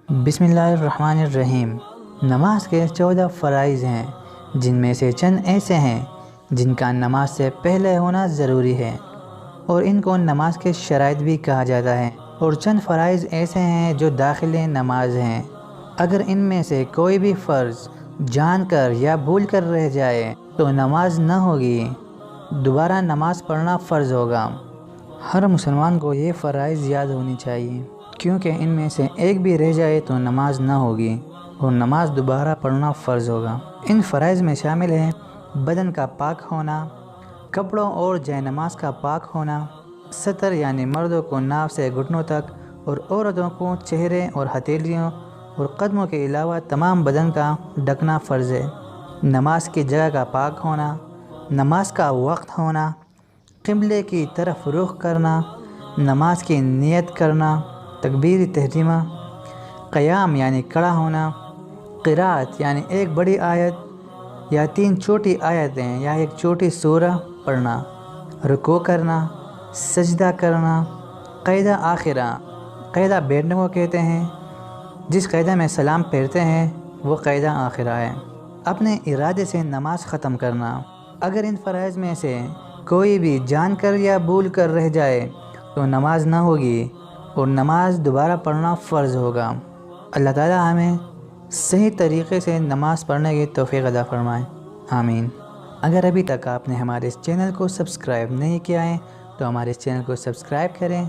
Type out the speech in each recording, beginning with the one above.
بسم اللہ الرحمن الرحیم۔ نماز کے 14 فرائض ہیں، جن میں سے چند ایسے ہیں جن کا نماز سے پہلے ہونا ضروری ہے اور ان کو نماز کے شرائط بھی کہا جاتا ہے، اور چند فرائض ایسے ہیں جو داخل نماز ہیں۔ اگر ان میں سے کوئی بھی فرض جان کر یا بھول کر رہ جائے تو نماز نہ ہوگی، دوبارہ نماز پڑھنا فرض ہوگا۔ ہر مسلمان کو یہ فرائض یاد ہونی چاہیے، کیونکہ ان میں سے ایک بھی رہ جائے تو نماز نہ ہوگی اور نماز دوبارہ پڑھنا فرض ہوگا۔ ان فرائض میں شامل ہیں بدن کا پاک ہونا، کپڑوں اور جائے نماز کا پاک ہونا، ستر یعنی مردوں کو ناف سے گھٹنوں تک اور عورتوں کو چہرے اور ہتھیلیوں اور قدموں کے علاوہ تمام بدن کا ڈھکنا فرض ہے۔ نماز کی جگہ کا پاک ہونا، نماز کا وقت ہونا، قبلے کی طرف رخ کرنا، نماز کی نیت کرنا، تکبیر تحریمہ، قیام یعنی کھڑا ہونا، قرات یعنی ایک بڑی آیت یا 3 چھوٹی آیتیں یا ایک چھوٹی سورہ پڑھنا، رکوع کرنا، سجدہ کرنا، قاعدہ آخرہ۔ قاعدہ بیٹھنے کو کہتے ہیں، جس قاعدہ میں سلام پھیرتے ہیں وہ قاعدہ آخرہ ہے۔ اپنے ارادے سے نماز ختم کرنا۔ اگر ان فرائض میں سے کوئی بھی جان کر یا بھول کر رہ جائے تو نماز نہ ہوگی اور نماز دوبارہ پڑھنا فرض ہوگا۔ اللہ تعالیٰ ہمیں صحیح طریقے سے نماز پڑھنے کی توفیق عطا فرمائے، آمین۔ اگر ابھی تک آپ نے ہمارے اس چینل کو سبسکرائب نہیں کیا ہے تو ہمارے اس چینل کو سبسکرائب کریں،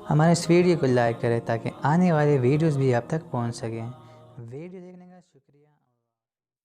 ہمارے اس ویڈیو کو لائک کریں تاکہ آنے والے ویڈیوز بھی آپ تک پہنچ سکیں۔ ویڈیو دیکھنے